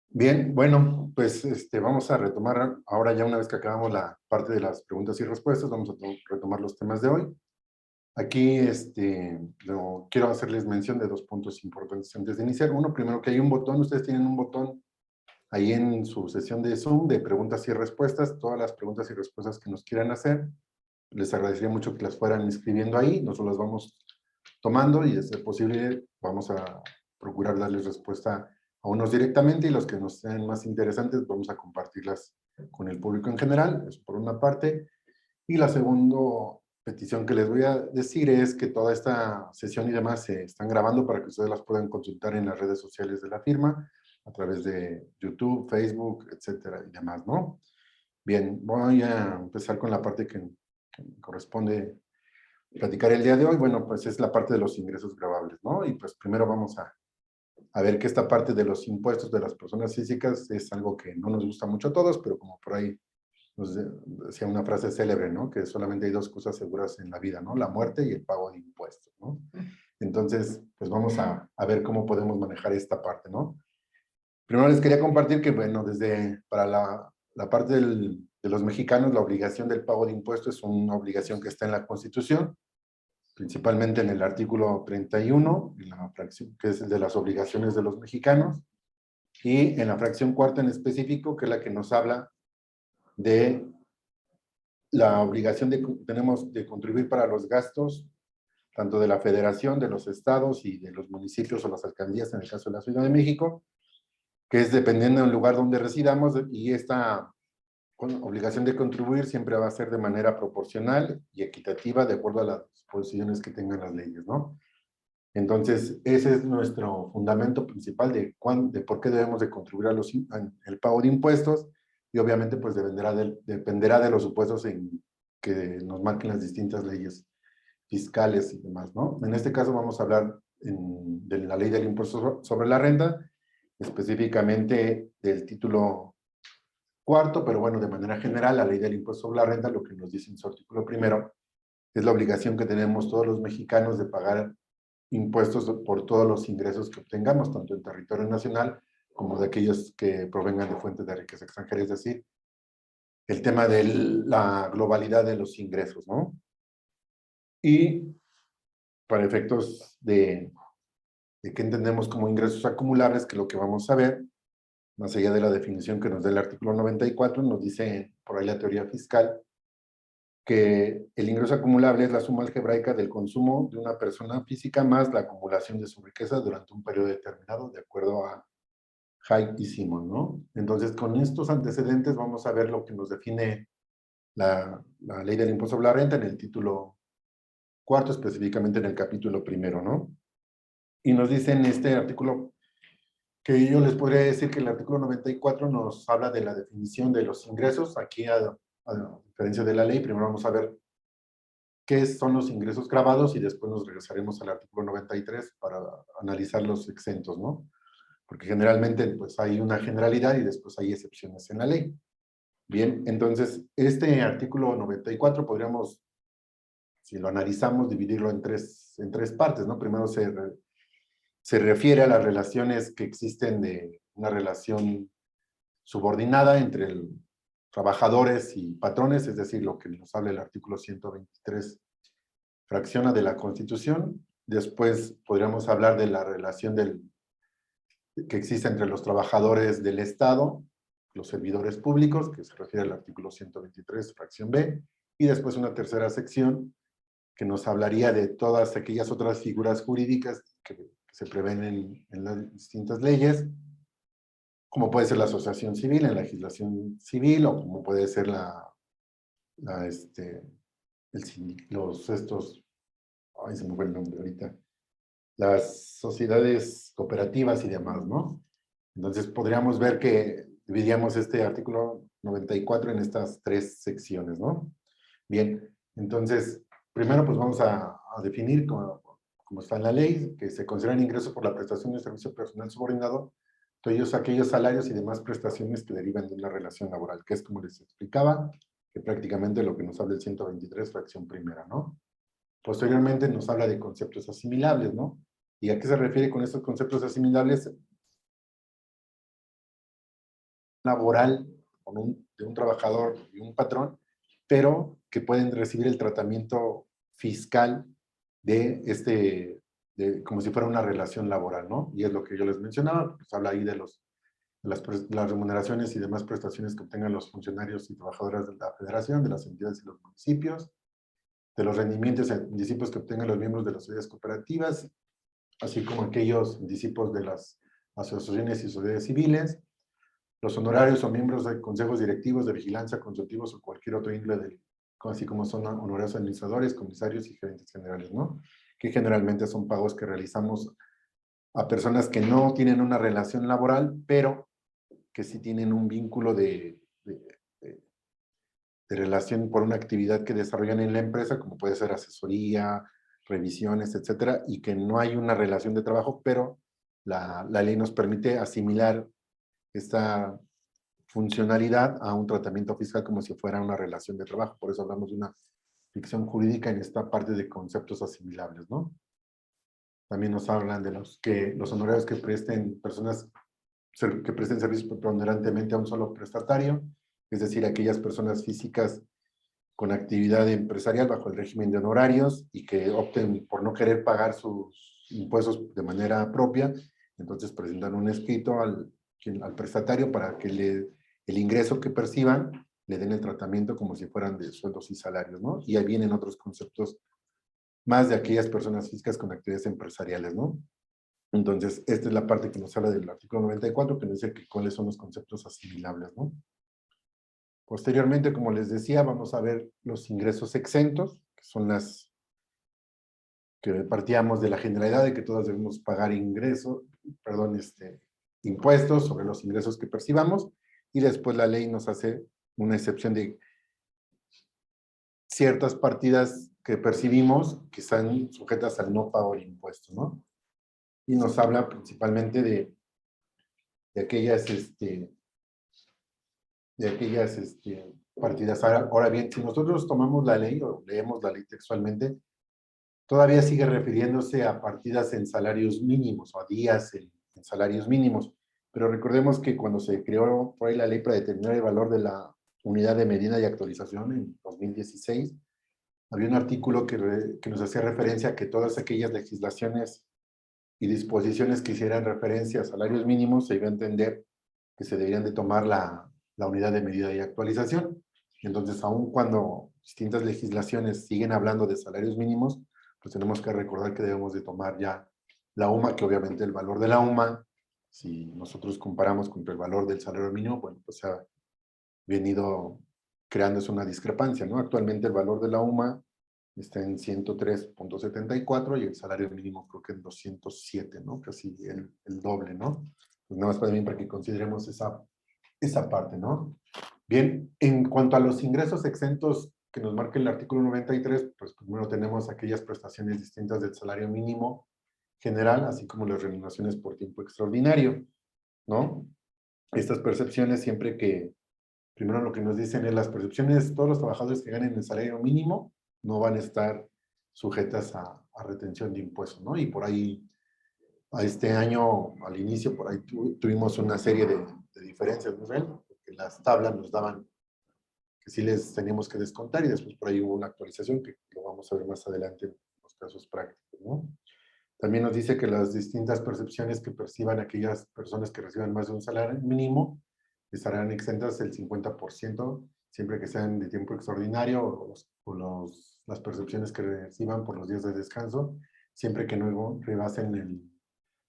Bien, bueno, pues vamos a retomar ahora ya una vez que acabamos la parte de las preguntas y respuestas, vamos a retomar los temas de hoy. Aquí quiero hacerles mención de dos puntos importantes antes de iniciar. Uno, primero que hay un botón, ustedes tienen un botón ahí en su sesión de Zoom de preguntas y respuestas, todas las preguntas y respuestas que nos quieran hacer. Les agradecería mucho que las fueran escribiendo ahí, nosotros las vamos tomando y de ser posible vamos a procurar darles respuesta a unos directamente y los que nos sean más interesantes vamos a compartirlas con el público en general, eso por una parte. Y la segunda petición que les voy a decir es que toda esta sesión y demás se están grabando para que ustedes las puedan consultar en las redes sociales de la firma, a través de YouTube, Facebook, etcétera y demás, ¿no? Bien, voy a empezar con la parte que me corresponde platicar el día de hoy. Bueno, pues es la parte de los ingresos grabables, ¿no? Y pues primero vamos a ver que esta parte de los impuestos de las personas físicas es algo que no nos gusta mucho a todos, pero como por ahí nos decía una frase célebre, ¿no? Que solamente hay dos cosas seguras en la vida, ¿no? La muerte y el pago de impuestos, ¿no? Entonces, pues vamos a ver cómo podemos manejar esta parte, ¿no? Primero les quería compartir que, bueno, para la parte de los mexicanos, la obligación del pago de impuestos es una obligación que está en la Constitución, principalmente en el artículo 31, en la fracción, que es el de las obligaciones de los mexicanos, y en la fracción cuarta en específico, que es la que nos habla de la obligación que tenemos de contribuir para los gastos, tanto de la federación, de los estados y de los municipios o las alcaldías, en el caso de la Ciudad de México, que es dependiendo del lugar donde residamos, y esta obligación de contribuir siempre va a ser de manera proporcional y equitativa de acuerdo a las disposiciones que tengan las leyes, ¿no? Entonces, ese es nuestro fundamento principal de por qué debemos de contribuir al pago de impuestos, y obviamente pues dependerá de los supuestos que nos marquen las distintas leyes fiscales y demás, ¿no? En este caso vamos a hablar de la ley del impuesto sobre la renta, específicamente del título cuarto, pero bueno, de manera general, la ley del impuesto sobre la renta, lo que nos dice en su artículo primero, es la obligación que tenemos todos los mexicanos de pagar impuestos por todos los ingresos que obtengamos, tanto en territorio nacional como de aquellos que provengan de fuentes de riqueza extranjera, es decir, el tema de la globalidad de los ingresos, ¿no? Y para efectos de qué entendemos como ingresos acumulables, que lo que vamos a ver, más allá de la definición que nos da el artículo 94, nos dice por ahí la teoría fiscal, que el ingreso acumulable es la suma algebraica del consumo de una persona física más la acumulación de su riqueza durante un periodo determinado, de acuerdo a Hay y Simon, ¿no? Entonces, con estos antecedentes vamos a ver lo que nos define la ley del impuesto sobre la renta en el título cuarto, específicamente en el capítulo primero, ¿no? Y nos dice en este artículo que yo les podría decir que el artículo 94 nos habla de la definición de los ingresos. Aquí, a diferencia de la ley, primero vamos a ver qué son los ingresos grabados y después nos regresaremos al artículo 93 para analizar los exentos, ¿no? Porque generalmente pues hay una generalidad y después hay excepciones en la ley. Bien, entonces este artículo 94 podríamos, si lo analizamos, dividirlo en tres partes, ¿no? Primero se refiere a las relaciones que existen de una relación subordinada entre trabajadores y patrones, es decir, lo que nos habla el artículo 123 fracciona de la Constitución. Después podríamos hablar de la relación que existe entre los trabajadores del Estado, los servidores públicos, que se refiere al artículo 123, fracción B, y después una tercera sección que nos hablaría de todas aquellas otras figuras jurídicas que se prevén en las distintas leyes, como puede ser la asociación civil en la legislación civil, o como puede ser la este, estos, ay, se me fue el nombre ahorita, las sociedades cooperativas y demás, ¿no? Entonces podríamos ver que dividíamos este artículo 94 en estas tres secciones, ¿no? Bien, entonces, primero pues vamos a definir como está en la ley, que se consideran ingresos por la prestación de servicio personal subordinado, todos aquellos salarios y demás prestaciones que derivan de una relación laboral, que es como les explicaba, que prácticamente lo que nos habla el 123, fracción primera, ¿no? Posteriormente nos habla de conceptos asimilables, ¿no? ¿Y a qué se refiere con estos conceptos asimilables? laboral de un trabajador y un patrón, pero que pueden recibir el tratamiento fiscal como si fuera una relación laboral, ¿no? Y es lo que yo les mencionaba, pues habla ahí de las remuneraciones y demás prestaciones que obtengan los funcionarios y trabajadoras de la federación, de las entidades y los municipios, de los rendimientos y anticipos que obtengan los miembros de las sociedades cooperativas, así como aquellos anticipos de las asociaciones y sociedades civiles, los honorarios o miembros de consejos directivos, de vigilancia, consultivos o cualquier otro índole, así como son honorarios administradores, comisarios y gerentes generales, ¿no? Que generalmente son pagos que realizamos a personas que no tienen una relación laboral, pero que sí tienen un vínculo de relación por una actividad que desarrollan en la empresa, como puede ser asesoría, revisiones, etcétera, y que no hay una relación de trabajo, pero la ley nos permite asimilar esta funcionalidad a un tratamiento fiscal como si fuera una relación de trabajo. Por eso hablamos de una ficción jurídica en esta parte de conceptos asimilables, ¿no? También nos hablan de los honorarios que presten que presten servicios preponderantemente a un solo prestatario, es decir, aquellas personas físicas con actividad empresarial bajo el régimen de honorarios y que opten por no querer pagar sus impuestos de manera propia, entonces presentan un escrito al prestatario para que el ingreso que perciban le den el tratamiento como si fueran de sueldos y salarios, ¿no? Y ahí vienen otros conceptos más de aquellas personas físicas con actividades empresariales, ¿no? Entonces, esta es la parte que nos habla del artículo 94, que nos dice cuáles son los conceptos asimilables, ¿no? Posteriormente, como les decía, vamos a ver los ingresos exentos, que son las que partíamos de la generalidad de que todos debemos pagar impuestos sobre los ingresos que percibamos, y después la ley nos hace una excepción de ciertas partidas que percibimos que están sujetas al no pago de impuestos, ¿no? Y nos habla principalmente de aquellas partidas. Ahora bien, si nosotros tomamos la ley o leemos la ley textualmente, todavía sigue refiriéndose a partidas en salarios mínimos o a días en salarios mínimos. Pero recordemos que cuando se creó por ahí la ley para determinar el valor de la unidad de medida y actualización en 2016, había un artículo que nos hacía referencia a que todas aquellas legislaciones y disposiciones que hicieran referencia a salarios mínimos se iba a entender que se deberían de tomar la unidad de medida y actualización. Entonces, aun cuando distintas legislaciones siguen hablando de salarios mínimos, pues tenemos que recordar que debemos de tomar ya la UMA, que obviamente el valor de la UMA, si nosotros comparamos contra el valor del salario mínimo, bueno, pues se ha venido creándose una discrepancia, ¿no? Actualmente el valor de la UMA está en 103.74 y el salario mínimo creo que en 207, ¿no? Casi el doble, ¿no? Pues nada más para que consideremos esa parte, ¿no? Bien, en cuanto a los ingresos exentos que nos marca el artículo 93, pues primero tenemos aquellas prestaciones distintas del salario mínimo general, así como las remuneraciones por tiempo extraordinario, ¿no? Estas percepciones siempre primero lo que nos dicen es las percepciones, todos los trabajadores que ganen el salario mínimo no van a estar sujetas a retención de impuestos, ¿no? Y por ahí, a este año, al inicio, por ahí tuvimos una serie de diferencias, ¿no? Porque las tablas nos daban que sí les teníamos que descontar y después por ahí hubo una actualización que lo vamos a ver más adelante en los casos prácticos, ¿no? También nos dice que las distintas percepciones que perciban aquellas personas que reciban más de un salario mínimo estarán exentas del 50%, siempre que sean de tiempo extraordinario las percepciones que reciban por los días de descanso, siempre que no rebasen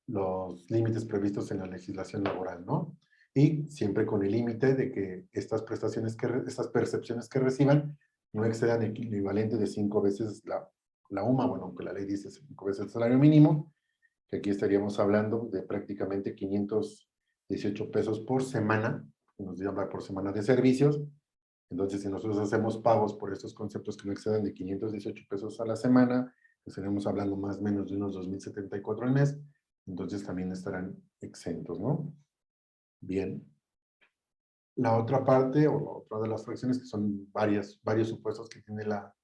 los límites previstos en la legislación laboral, ¿no? Y siempre con el límite de que estas percepciones que reciban no excedan el equivalente de 5 veces la UMA, bueno, aunque la ley dice 5 veces el salario mínimo, que aquí estaríamos hablando de prácticamente 518 pesos por semana, que nos llama por semana de servicios. Entonces, si nosotros hacemos pagos por estos conceptos que no excedan de 518 pesos a la semana, pues estaremos hablando más o menos de unos 2.074 al mes, entonces también estarán exentos, ¿no? Bien. La otra parte, o otra de las fracciones, que son varios supuestos que tiene la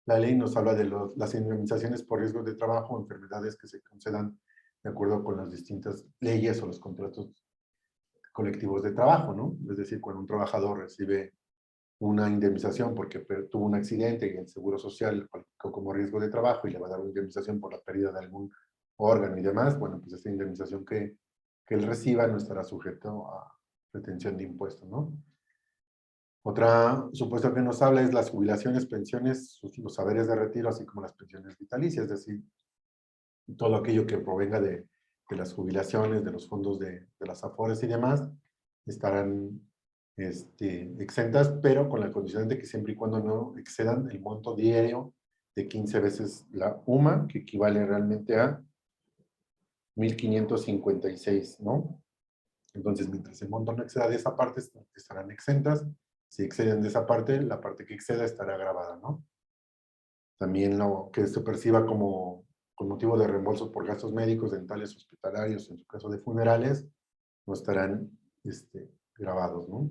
ley, nos habla de las indemnizaciones por riesgos de trabajo o enfermedades que se concedan de acuerdo con las distintas leyes o los contratos colectivos de trabajo, ¿no? Es decir, cuando un trabajador recibe una indemnización porque tuvo un accidente y el Seguro Social calificó como riesgo de trabajo y le va a dar una indemnización por la pérdida de algún órgano y demás, bueno, pues esta indemnización que él reciba no estará sujeto a retención de impuestos, ¿no? Otra supuesto que nos habla es las jubilaciones, pensiones, los saberes de retiro, así como las pensiones vitalicias, es decir, todo aquello que provenga de las jubilaciones, de los fondos de las AFORES y demás, estarán exentas, pero con la condición de que siempre y cuando no excedan el monto diario de 15 veces la UMA, que equivale realmente a 1,556, ¿no? Entonces, mientras el monto no exceda de esa parte, estarán exentas. Si exceden de esa parte, la parte que exceda estará grabada, ¿no? También lo que se perciba como con motivo de reembolso por gastos médicos, dentales, hospitalarios, en su caso de funerales, no estarán grabados, ¿no?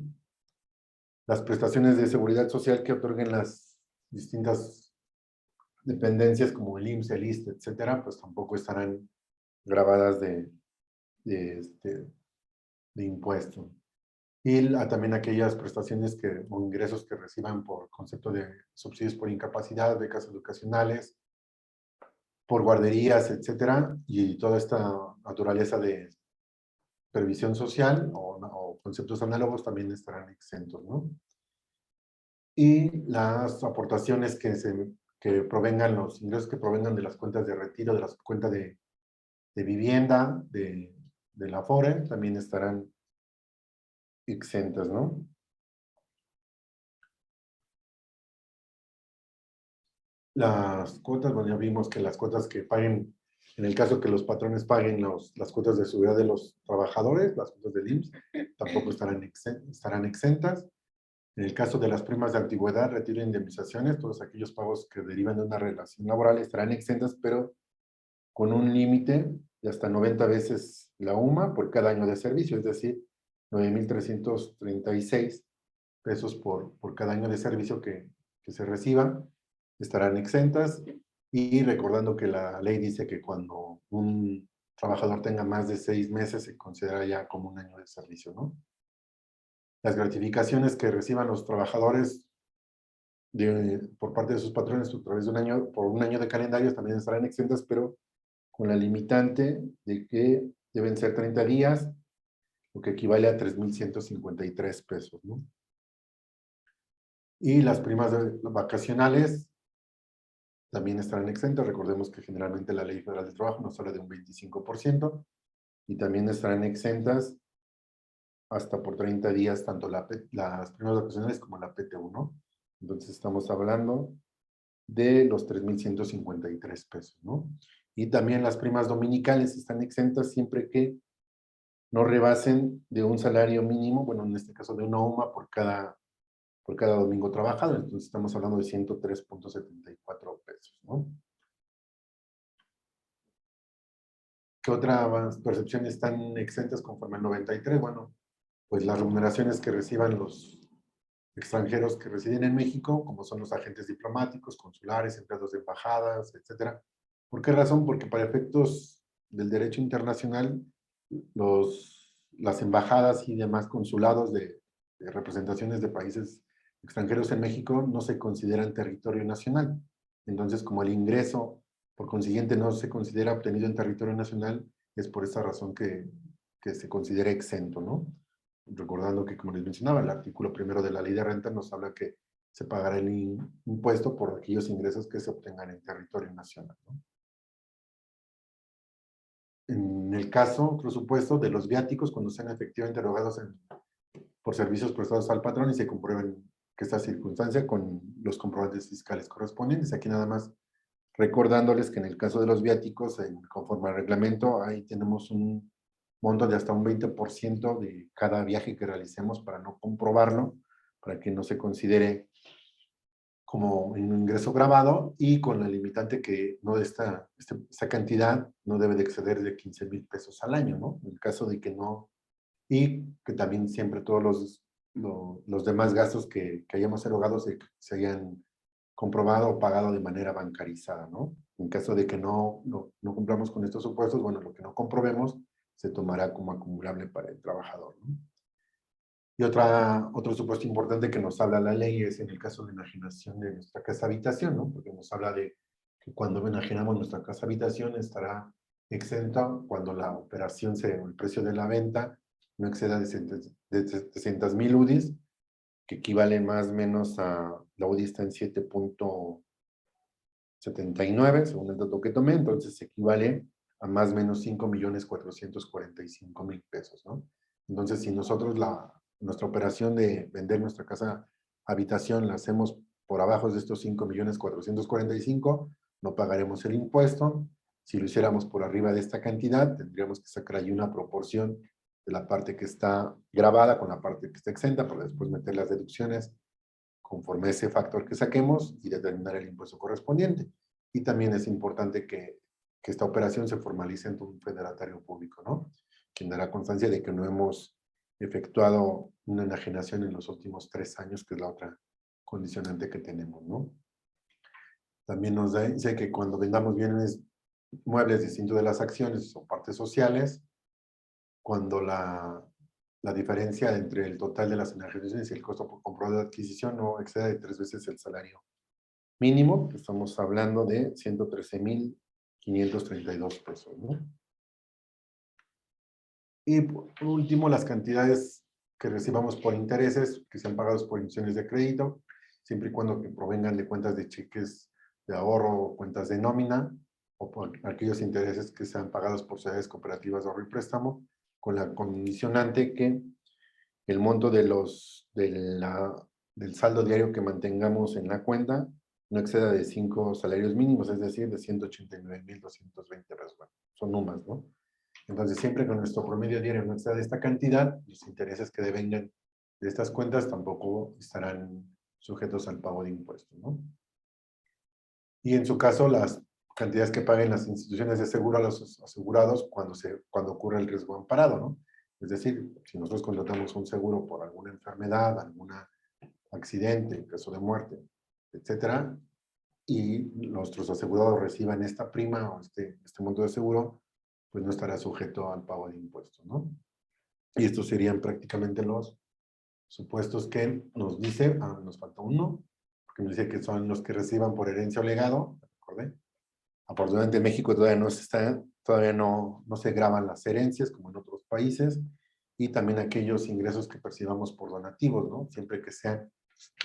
Las prestaciones de seguridad social que otorguen las distintas dependencias como el IMSS, el ISSSTE, etcétera, pues tampoco estarán grabadas de impuesto. Y también aquellas prestaciones o ingresos que reciban por concepto de subsidios por incapacidad, becas educacionales, por guarderías, etcétera, y toda esta naturaleza de previsión social o conceptos análogos también estarán exentos, ¿no? Y las aportaciones que provengan, los ingresos que provengan de las cuentas de retiro, de las cuentas de vivienda, de la AFORE, también estarán exentas, ¿no? Las cuotas, bueno, ya vimos que las cuotas que paguen, en el caso que los patrones paguen las cuotas de seguridad de los trabajadores, las cuotas del IMSS, tampoco estarán exentas. En el caso de las primas de antigüedad, retiro e indemnizaciones, todos aquellos pagos que derivan de una relación laboral estarán exentas, pero con un límite de hasta 90 veces la UMA por cada año de servicio, es decir, 9,336 pesos por cada año de servicio que se reciba, estarán exentas. Y recordando que la ley dice que cuando un trabajador tenga más de 6 meses se considera ya como un año de servicio, ¿no? Las gratificaciones que reciban los trabajadores por parte de sus patrones a través de por un año de calendarios también estarán exentas, pero con la limitante de que deben ser 30 días, lo que equivale a 3,153 pesos, ¿no? Y las primas vacacionales también estarán exentas. Recordemos que generalmente la Ley Federal del Trabajo nos habla de un 25%, y también estarán exentas hasta por 30 días, tanto las primas vacacionales como la PTU, ¿no? Entonces estamos hablando de los 3,153 pesos, ¿no? Y también las primas dominicales están exentas siempre que no rebasen de un salario mínimo, bueno, en este caso de una UMA por cada domingo trabajado. Entonces estamos hablando de 103,74 pesos, ¿no? ¿Qué otras percepciones están exentas conforme al 93? Bueno, pues las remuneraciones que reciban los extranjeros que residen en México, como son los agentes diplomáticos, consulares, empleados de embajadas, etcétera. ¿Por qué razón? Porque para efectos del derecho internacional, las embajadas y demás consulados de representaciones de países extranjeros en México no se consideran territorio nacional. Entonces, como el ingreso, por consiguiente, no se considera obtenido en territorio nacional, es por esa razón que se considera exento, ¿no? Recordando que, como les mencionaba, el artículo primero de la Ley de Renta nos habla que se pagará el impuesto por aquellos ingresos que se obtengan en territorio nacional, ¿no? En el caso, por supuesto, de los viáticos, cuando sean efectivamente erogados por servicios prestados al patrón y se comprueben que esta circunstancia con los comprobantes fiscales correspondientes. Aquí nada más recordándoles que en el caso de los viáticos, conforme al reglamento, ahí tenemos un monto de hasta un 20% de cada viaje que realicemos para no comprobarlo, para que no se considere como un ingreso grabado, y con la limitante que no esta cantidad no debe de exceder de 15,000 pesos al año, ¿no? En el caso de que no, y que también siempre todos los demás gastos que hayamos erogado se hayan comprobado o pagado de manera bancarizada, ¿no? En caso de que no cumplamos con estos supuestos, bueno, lo que no comprobemos se tomará como acumulable para el trabajador, ¿no? Y otro supuesto importante que nos habla la ley es en el caso de enajenación de nuestra casa habitación, ¿no? Porque nos habla de que cuando enajenamos nuestra casa habitación estará exenta cuando la operación el precio de la venta no exceda de 700,000 UDIs, que equivalen más o menos a, la UDI está en 7.79, según el dato que tomé, entonces equivale a más o menos 5,445,000 pesos, ¿no? Entonces, si nosotros nuestra operación de vender nuestra casa habitación la hacemos por abajo de estos 5,445,000, no pagaremos el impuesto. Si lo hiciéramos por arriba de esta cantidad, tendríamos que sacar ahí una proporción de la parte que está grabada con la parte que está exenta, para después meter las deducciones conforme a ese factor que saquemos y determinar el impuesto correspondiente. Y también es importante que esta operación se formalice ante un federatario público, ¿no? Quien dará constancia de que no hemos efectuado una enajenación en los últimos 3 años, que es la otra condicionante que tenemos, ¿no? También nos dice que cuando vendamos bienes muebles distintos de las acciones o partes sociales, cuando la diferencia entre el total de las enajenaciones y el costo por comprobado de adquisición no exceda de 3 veces el salario mínimo, estamos hablando de 113,532 pesos, ¿no? Y por último, las cantidades que recibamos por intereses que sean pagados por emisiones de crédito, siempre y cuando que provengan de cuentas de cheques de ahorro o cuentas de nómina, o por aquellos intereses que sean pagados por sociedades cooperativas de ahorro y préstamo, con la condicionante que el monto del saldo diario que mantengamos en la cuenta no exceda de 5 salarios mínimos, es decir, de 189,220 pesos. Bueno, son números, ¿no? Entonces, siempre que nuestro promedio diario no exceda de esta cantidad, los intereses que devengan de estas cuentas tampoco estarán sujetos al pago de impuestos, ¿no? Y en su caso, las cantidades que paguen las instituciones de seguro a los asegurados cuando ocurre el riesgo amparado, ¿no? Es decir, si nosotros contratamos un seguro por alguna enfermedad, algún accidente, en caso de muerte, etcétera, y nuestros asegurados reciban esta prima o este monto de seguro, pues no estará sujeto al pago de impuestos, ¿no? Y estos serían prácticamente los supuestos que nos dice, nos falta uno, porque nos dice que son los que reciban por herencia o legado, ¿recordé? Afortunadamente en México todavía no se graban las herencias como en otros países, y también aquellos ingresos que percibamos por donativos, ¿no? Siempre que sean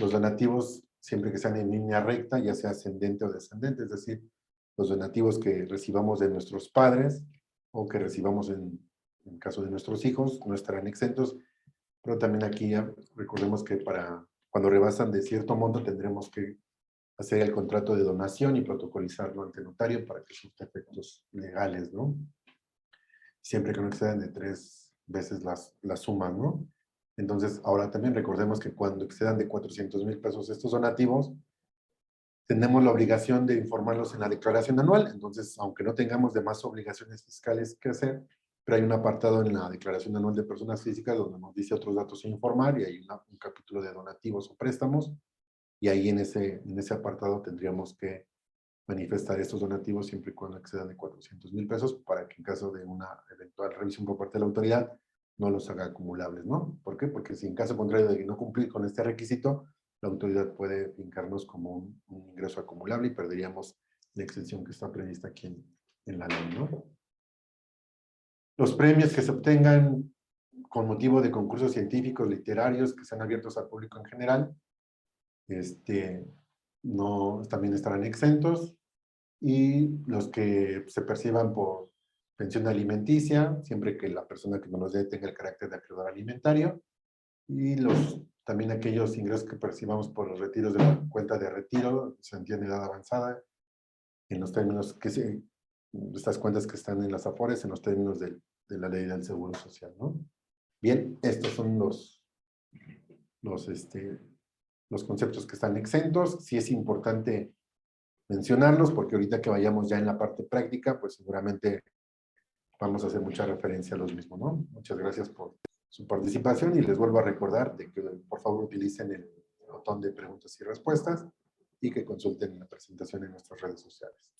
los donativos, siempre que sean en línea recta, ya sea ascendente o descendente, es decir, los donativos que recibamos de nuestros padres o que recibamos en caso de nuestros hijos no estarán exentos, pero también aquí ya recordemos que cuando rebasan de cierto monto tendremos que hacer el contrato de donación y protocolizarlo ante notario para que surta efectos legales, ¿no? Siempre que no excedan de 3 veces las sumas, ¿no? Entonces, ahora también recordemos que cuando excedan de 400,000 pesos estos donativos, tenemos la obligación de informarlos en la declaración anual. Entonces, aunque no tengamos demás obligaciones fiscales que hacer, pero hay un apartado en la declaración anual de personas físicas donde nos dice otros datos a informar, y hay un capítulo de donativos o préstamos, y ahí en ese apartado tendríamos que manifestar estos donativos siempre y cuando excedan de 400,000 pesos, para que en caso de una eventual revisión por parte de la autoridad no los haga acumulables, ¿no? ¿Por qué? Porque si en caso contrario de no cumplir con este requisito, la autoridad puede fincarnos como un ingreso acumulable y perderíamos la exención que está prevista aquí en la ley, ¿no? Los premios que se obtengan con motivo de concursos científicos, literarios, que sean abiertos al público en general, también estarán exentos, y los que se perciban por pensión alimenticia, siempre que la persona que nos los dé tenga el carácter de acreedor alimentario, y también aquellos ingresos que percibamos por los retiros de la cuenta de retiro, se entiende edad avanzada, en los términos estas cuentas que están en las AFORES, en los términos de la ley del Seguro Social, ¿no? Bien, estos son los conceptos que están exentos. Sí es importante mencionarlos, porque ahorita que vayamos ya en la parte práctica, pues seguramente vamos a hacer mucha referencia a los mismos, ¿no? Muchas gracias por su participación, y les vuelvo a recordar de que por favor utilicen el botón de preguntas y respuestas y que consulten la presentación en nuestras redes sociales.